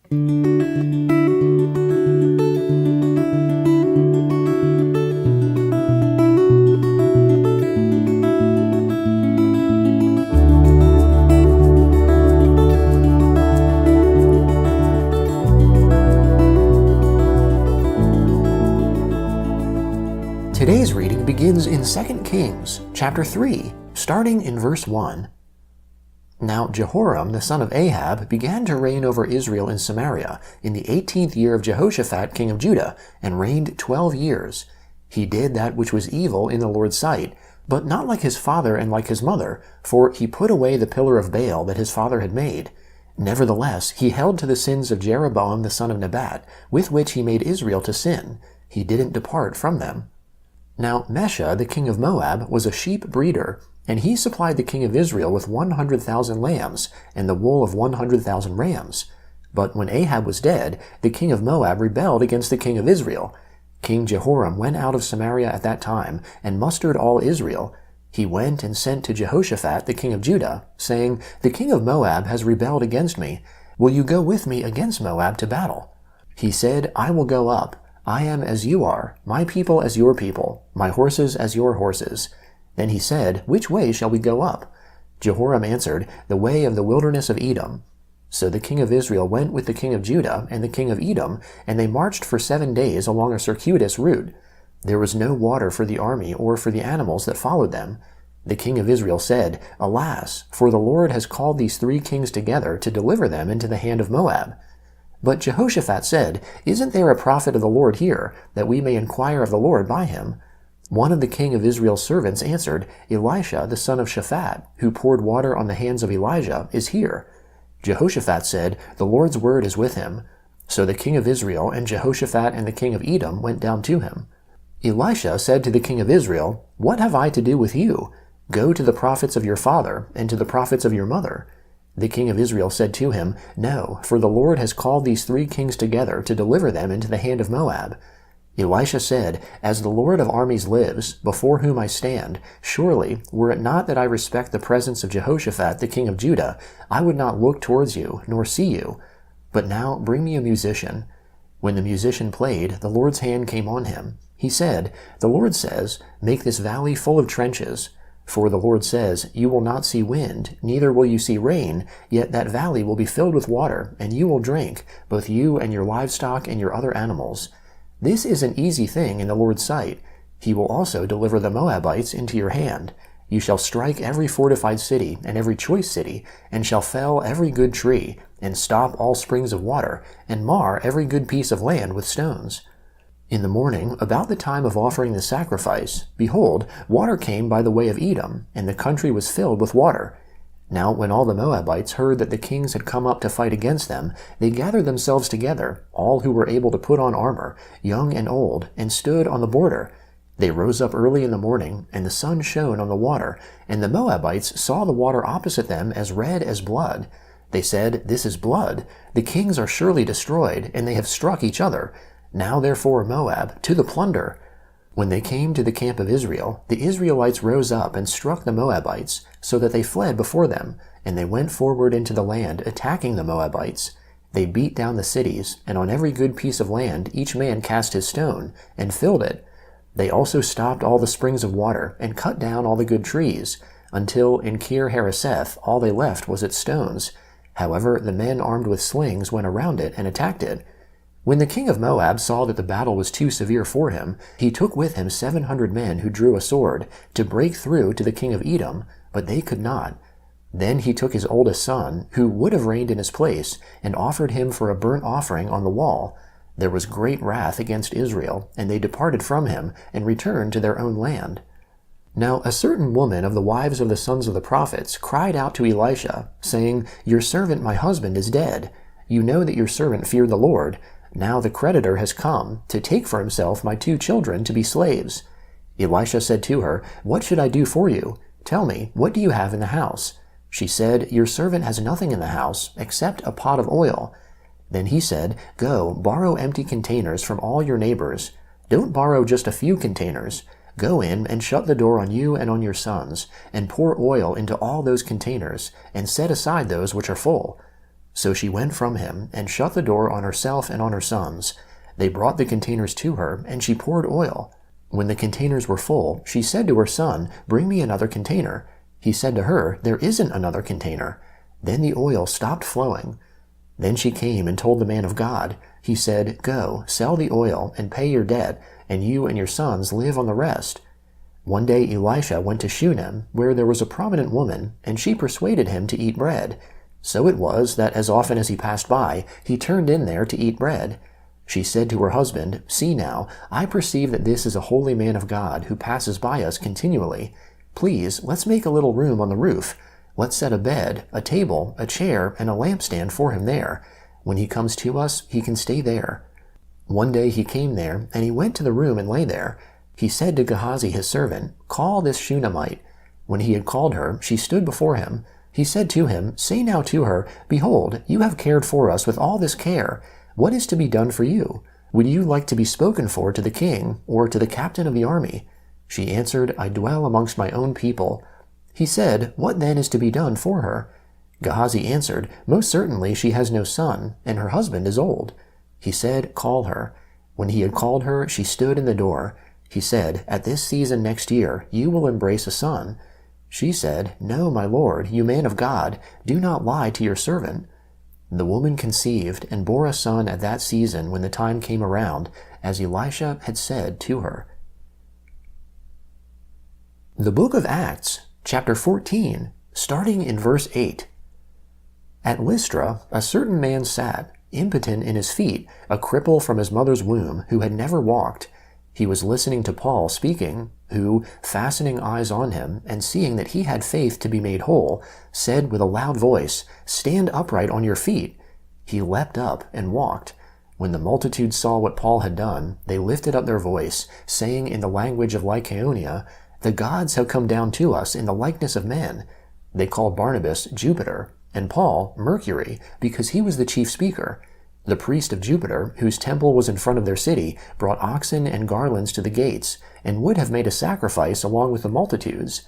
Today's reading begins in 2 Kings, chapter 3, starting in verse 1. Now Jehoram the son of Ahab began to reign over Israel in Samaria in the 18th year of Jehoshaphat king of Judah, and reigned 12 years. He did that which was evil in the Lord's sight, but not like his father and like his mother, for he put away the pillar of Baal that his father had made. Nevertheless, he held to the sins of Jeroboam the son of Nebat, with which he made Israel to sin. He didn't depart from them. Now Mesha the king of Moab was a sheep breeder, and he supplied the king of Israel with 100,000 lambs, and the wool of 100,000 rams. But when Ahab was dead, the king of Moab rebelled against the king of Israel. King Jehoram went out of Samaria at that time, and mustered all Israel. He went and sent to Jehoshaphat the king of Judah, saying, "The king of Moab has rebelled against me. Will you go with me against Moab to battle?" He said, "I will go up. I am as you are, my people as your people, my horses as your horses." Then he said, "Which way shall we go up?" Jehoram answered, "The way of the wilderness of Edom." So the king of Israel went with the king of Judah and the king of Edom, and they marched for 7 days along a circuitous route. There was no water for the army or for the animals that followed them. The king of Israel said, "Alas, for the Lord has called these 3 kings together to deliver them into the hand of Moab." But Jehoshaphat said, "Isn't there a prophet of the Lord here, that we may inquire of the Lord by him?" One of the king of Israel's servants answered, "Elisha the son of Shaphat, who poured water on the hands of Elijah, is here." Jehoshaphat said, "The Lord's word is with him." So the king of Israel and Jehoshaphat and the king of Edom went down to him. Elisha said to the king of Israel, "What have I to do with you? Go to the prophets of your father and to the prophets of your mother." The king of Israel said to him, "No, for the Lord has called these 3 kings together to deliver them into the hand of Moab." Elisha said, "As the Lord of armies lives, before whom I stand, surely, were it not that I respect the presence of Jehoshaphat the king of Judah, I would not look towards you, nor see you. But now bring me a musician." When the musician played, the Lord's hand came on him. He said, "The Lord says, make this valley full of trenches. For the Lord says, you will not see wind, neither will you see rain, yet that valley will be filled with water, and you will drink, both you and your livestock and your other animals. This is an easy thing in the Lord's sight. He will also deliver the Moabites into your hand. You shall strike every fortified city and every choice city, and shall fell every good tree, and stop all springs of water, and mar every good piece of land with stones." In the morning, about the time of offering the sacrifice, behold, water came by the way of Edom, and the country was filled with water. Now when all the Moabites heard that the kings had come up to fight against them, they gathered themselves together, all who were able to put on armor, young and old, and stood on the border. They rose up early in the morning, and the sun shone on the water, and the Moabites saw the water opposite them as red as blood. They said, "This is blood. The kings are surely destroyed, and they have struck each other. Now therefore, Moab, to the plunder." When they came to the camp of Israel, the Israelites rose up and struck the Moabites, so that they fled before them, and they went forward into the land, attacking the Moabites. They beat down the cities, and on every good piece of land each man cast his stone, and filled it. They also stopped all the springs of water, and cut down all the good trees, until in Kir Hareseth all they left was its stones. However, the men armed with slings went around it and attacked it. When the king of Moab saw that the battle was too severe for him, he took with him 700 men who drew a sword, to break through to the king of Edom, but they could not. Then he took his oldest son, who would have reigned in his place, and offered him for a burnt offering on the wall. There was great wrath against Israel, and they departed from him, and returned to their own land. Now a certain woman of the wives of the sons of the prophets cried out to Elisha, saying, "Your servant my husband is dead. You know that your servant feared the Lord. Now the creditor has come to take for himself my 2 children to be slaves." Elisha said to her, "What should I do for you? Tell me, what do you have in the house?" She said, "Your servant has nothing in the house, except a pot of oil." Then he said, "Go, borrow empty containers from all your neighbors. Don't borrow just a few containers. Go in and shut the door on you and on your sons, and pour oil into all those containers, and set aside those which are full." So she went from him and shut the door on herself and on her sons. They brought the containers to her, and she poured oil. When the containers were full, she said to her son, "Bring me another container." He said to her, "There isn't another container." Then the oil stopped flowing. Then she came and told the man of God. He said, "Go, sell the oil and pay your debt, and you and your sons live on the rest." One day Elisha went to Shunem, where there was a prominent woman, and she persuaded him to eat bread. So it was that as often as he passed by, he turned in there to eat bread. She said to her husband, "See now, I perceive that this is a holy man of God who passes by us continually. Please, let's make a little room on the roof. Let's set a bed, a table, a chair, and a lampstand for him there. When he comes to us, he can stay there." One day he came there, and he went to the room and lay there. He said to Gehazi his servant, "Call this Shunammite." When he had called her, she stood before him. He said to him, "Say now to her, Behold, you have cared for us with all this care. What is to be done for you? Would you like to be spoken for to the king, or to the captain of the army?" She answered, "I dwell amongst my own people." He said, "What then is to be done for her?" Gehazi answered, "Most certainly she has no son, and her husband is old." He said, "Call her." When he had called her, she stood in the door. He said, "At this season next year you will embrace a son." She said, "No, my lord, you man of God, do not lie to your servant." The woman conceived and bore a son at that season when the time came around, as Elisha had said to her. The book of Acts, chapter 14, starting in verse 8. At Lystra, a certain man sat, impotent in his feet, a cripple from his mother's womb, who had never walked. He was listening to Paul speaking, who, fastening eyes on him, and seeing that he had faith to be made whole, said with a loud voice, "Stand upright on your feet." He leapt up and walked. When the multitude saw what Paul had done, they lifted up their voice, saying in the language of Lycaonia, "The gods have come down to us in the likeness of men." They called Barnabas Jupiter, and Paul Mercury, because he was the chief speaker. The priest of Jupiter, whose temple was in front of their city, brought oxen and garlands to the gates, and would have made a sacrifice along with the multitudes.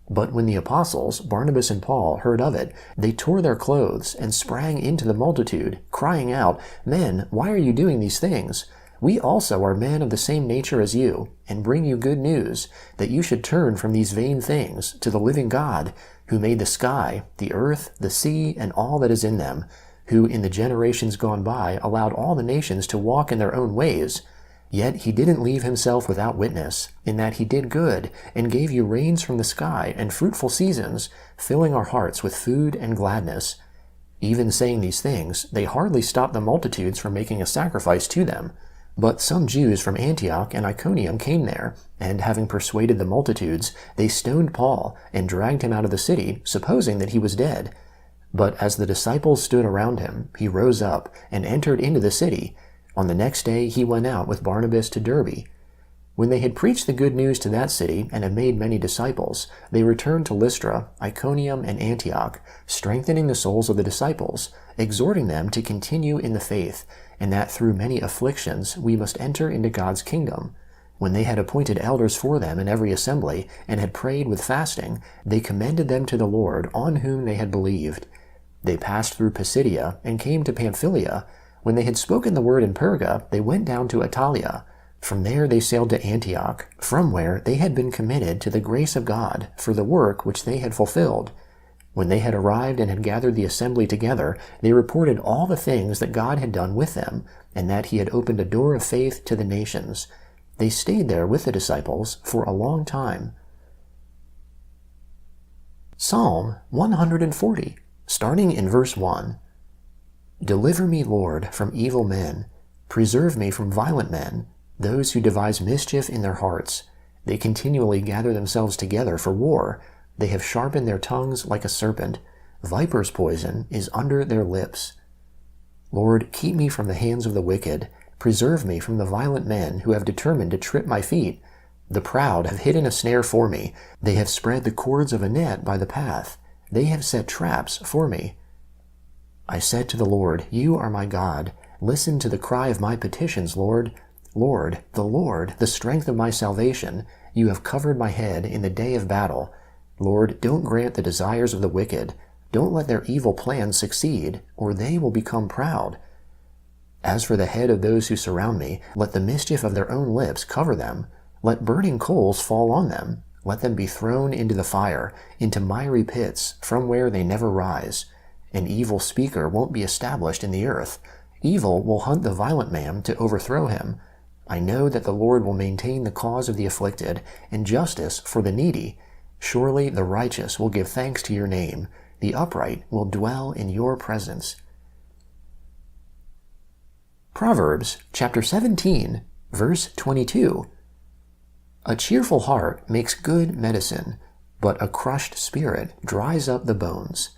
But when the apostles, Barnabas and Paul, heard of it, they tore their clothes and sprang into the multitude, crying out, "Men, why are you doing these things? We also are men of the same nature as you, and bring you good news, that you should turn from these vain things to the living God, who made the sky, the earth, the sea, and all that is in them, who in the generations gone by allowed all the nations to walk in their own ways. Yet he didn't leave himself without witness, in that he did good, and gave you rains from the sky and fruitful seasons, filling our hearts with food and gladness." Even saying these things, they hardly stopped the multitudes from making a sacrifice to them. But some Jews from Antioch and Iconium came there, and having persuaded the multitudes, they stoned Paul and dragged him out of the city, supposing that he was dead. But as the disciples stood around him, he rose up and entered into the city. On the next day he went out with Barnabas to Derbe. When they had preached the good news to that city and had made many disciples, they returned to Lystra, Iconium, and Antioch, strengthening the souls of the disciples, exhorting them to continue in the faith, and that through many afflictions we must enter into God's kingdom. When they had appointed elders for them in every assembly, and had prayed with fasting, they commended them to the Lord, on whom they had believed. They passed through Pisidia and came to Pamphylia. When they had spoken the word in Perga, they went down to Attalia. From there they sailed to Antioch, from where they had been committed to the grace of God for the work which they had fulfilled. When they had arrived and had gathered the assembly together, they reported all the things that God had done with them, and that he had opened a door of faith to the nations. They stayed there with the disciples for a long time. Psalm 140, starting in verse 1. Deliver me, Lord, from evil men. Preserve me from violent men, those who devise mischief in their hearts. They continually gather themselves together for war. They have sharpened their tongues like a serpent. Viper's poison is under their lips. Lord, keep me from the hands of the wicked. Preserve me from the violent men who have determined to trip my feet. The proud have hidden a snare for me. They have spread the cords of a net by the path. They have set traps for me. I said to the Lord, "You are my God. Listen to the cry of my petitions, Lord. Lord, the strength of my salvation. You have covered my head in the day of battle. Lord, don't grant the desires of the wicked. Don't let their evil plans succeed, or they will become proud. As for the head of those who surround me, let the mischief of their own lips cover them. Let burning coals fall on them. Let them be thrown into the fire, into miry pits, from where they never rise. An evil speaker won't be established in the earth. Evil will hunt the violent man to overthrow him. I know that the Lord will maintain the cause of the afflicted, and justice for the needy. Surely the righteous will give thanks to your name. The upright will dwell in your presence. Proverbs chapter 17, verse 22. A cheerful heart makes good medicine, but a crushed spirit dries up the bones.